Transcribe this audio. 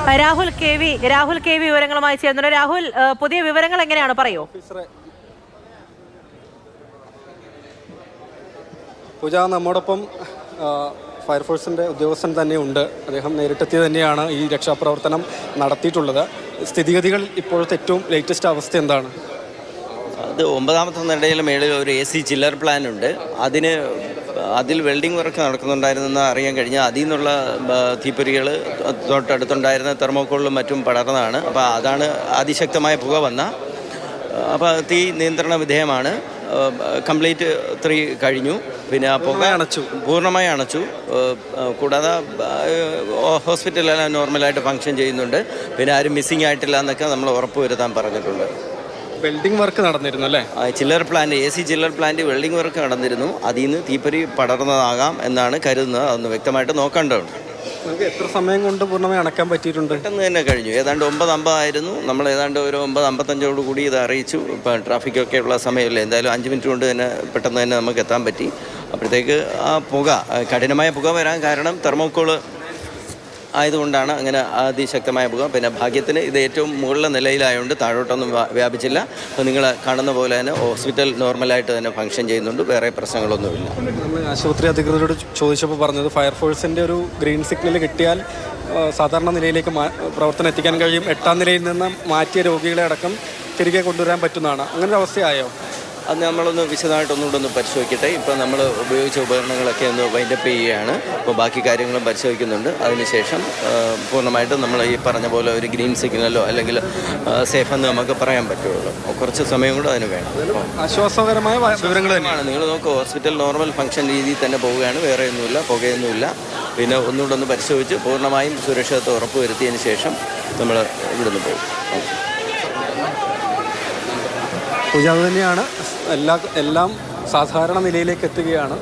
Rahul K V വിവരങ്ങളുമായി ചേർന്നു. രാഹുൽ, പുതിയ വിവരങ്ങൾ എങ്ങനെയാണ്, പറയൂ. പൂജ, നമ്മോടൊപ്പം ഫയർഫോഴ്സിൻ്റെ ഉദ്യോഗസ്ഥൻ തന്നെയുണ്ട്. അദ്ദേഹം നേരിട്ടെത്തി തന്നെയാണ് ഈ രക്ഷാപ്രവർത്തനം നടത്തിയിട്ടുള്ളത്. സ്ഥിതിഗതികൾ ഇപ്പോഴത്തെ ഏറ്റവും ലേറ്റസ്റ്റ് അവസ്ഥ എന്താണ്? അത് 9ാമത്തെ നിലയുടെ മേളിൽ ഒരു AC ചില്ലർ പ്ലാൻ ഉണ്ട്. അതിൽ വെൽഡിംഗ് വർക്ക് നടക്കുന്നുണ്ടായിരുന്നെന്ന് അറിയാൻ കഴിഞ്ഞാൽ അതിൽ നിന്നുള്ള തീപ്പൊരികൾ തൊട്ടടുത്തുണ്ടായിരുന്ന തെർമോക്കോളിലും മറ്റും പടർന്നതാണ്. അപ്പോൾ അതാണ് അതിശക്തമായ പുക വന്ന. അപ്പോൾ തീ നിയന്ത്രണ വിധേയമാണ്. കംപ്ലീറ്റ് 3 കഴിഞ്ഞു. പിന്നെ പുക പൂർണ്ണമായി അണച്ചു. കൂടാതെ ഹോസ്പിറ്റലെല്ലാം നോർമലായിട്ട് ഫങ്ഷൻ ചെയ്യുന്നുണ്ട്. പിന്നെ ആരും മിസ്സിംഗ് ആയിട്ടില്ല എന്നൊക്കെ നമ്മൾ ഉറപ്പ് വരുത്താൻ പറഞ്ഞിട്ടുണ്ട്. വെൽഡിംഗ് വർക്ക് നടന്നിരുന്നു അല്ലേ? Chiller plant, AC chiller plant welding work നടന്നിരുന്നു. അതിൽ നിന്ന് തീപ്പൊരി പടർന്നതാകാം എന്നാണ് കരുതുന്നത്. അതൊന്ന് വ്യക്തമായിട്ട് നോക്കേണ്ടതുണ്ട്. നമുക്ക് എത്ര സമയം കൊണ്ട് പൂർണ്ണമായി അണക്കാൻ പറ്റിയിട്ടുണ്ട്? പെട്ടെന്ന് തന്നെ കഴിഞ്ഞു. ഏതാണ്ട് 9:50 ആയിരുന്നു. നമ്മൾ ഏതാണ്ട് ഒരു 9:55 കൂടി ഇത് അറിയിച്ചു. ഇപ്പം ട്രാഫിക്കൊക്കെ ഉള്ള സമയമല്ലേ, എന്തായാലും 5 മിനിറ്റ് കൊണ്ട് തന്നെ പെട്ടെന്ന് തന്നെ നമുക്ക് എത്താൻ പറ്റി. അപ്പോഴത്തേക്ക് ആ പുക, കഠിനമായ പുക വരാൻ കാരണം തെർമോക്കോള് ആയതുകൊണ്ടാണ് അങ്ങനെ അതിശക്തമായ പുക. പിന്നെ ഭാഗ്യത്തിന് ഇത് ഏറ്റവും മുകളിലെ നിലയിലായതുകൊണ്ട് താഴോട്ടൊന്നും വ്യാപിച്ചില്ല. അപ്പോൾ നിങ്ങൾ കാണുന്ന പോലെ തന്നെ ഹോസ്പിറ്റൽ നോർമലായിട്ട് തന്നെ ഫങ്ഷൻ ചെയ്യുന്നുണ്ട്. വേറെ പ്രശ്നങ്ങളൊന്നുമില്ല. നമ്മൾ ആശുപത്രി അധികൃതരോട് ചോദിച്ചപ്പോൾ പറഞ്ഞത് ഫയർഫോഴ്സിൻ്റെ ഒരു ഗ്രീൻ സിഗ്നൽ കിട്ടിയാൽ സാധാരണ നിലയിലേക്ക് പ്രവർത്തനം എത്തിക്കാൻ കഴിയും. 8ാം നിലയിൽ നിന്ന് മാറ്റിയ രോഗികളെ അടക്കം തിരികെ കൊണ്ടുവരാൻ പറ്റുന്നതാണ്. അങ്ങനെ ഒരു അവസ്ഥയായോ? അത് നമ്മളൊന്ന് വിശദമായിട്ടൊന്നുകൂടെ ഒന്ന് പരിശോധിക്കട്ടെ. ഇപ്പോൾ നമ്മൾ ഉപയോഗിച്ച ഉപകരണങ്ങളൊക്കെ ഒന്ന് വൈൻഡപ്പ് ചെയ്യുകയാണ്. അപ്പോൾ ബാക്കി കാര്യങ്ങളും പരിശോധിക്കുന്നുണ്ട്. അതിനുശേഷം പൂർണ്ണമായിട്ടും നമ്മൾ ഈ പറഞ്ഞ പോലെ ഒരു ഗ്രീൻ സിഗ്നലോ അല്ലെങ്കിൽ സേഫ് എന്ന് നമുക്ക് പറയാൻ പറ്റുള്ളൂ. കുറച്ച് സമയം കൂടെ അതിന് വേണം. ആശ്വാസകരമായ വിവരങ്ങൾ തന്നെയാണ്. നിങ്ങൾ നോക്കുക, ഹോസ്പിറ്റൽ നോർമൽ ഫങ്ഷൻ രീതിയിൽ തന്നെ പോവുകയാണ്. വേറെ ഒന്നുമില്ല, പുകയൊന്നുമില്ല. പിന്നെ ഒന്നുകൂടെ ഒന്ന് പരിശോധിച്ച് പൂർണ്ണമായും സുരക്ഷിതത്വം ഉറപ്പ് വരുത്തിയതിന് ശേഷം നമ്മൾ ഇവിടുന്ന് പോകും. പൂജ തന്നെയാണ്. എല്ലാം സാധാരണ നിലയിലേക്ക് എത്തുകയാണ്.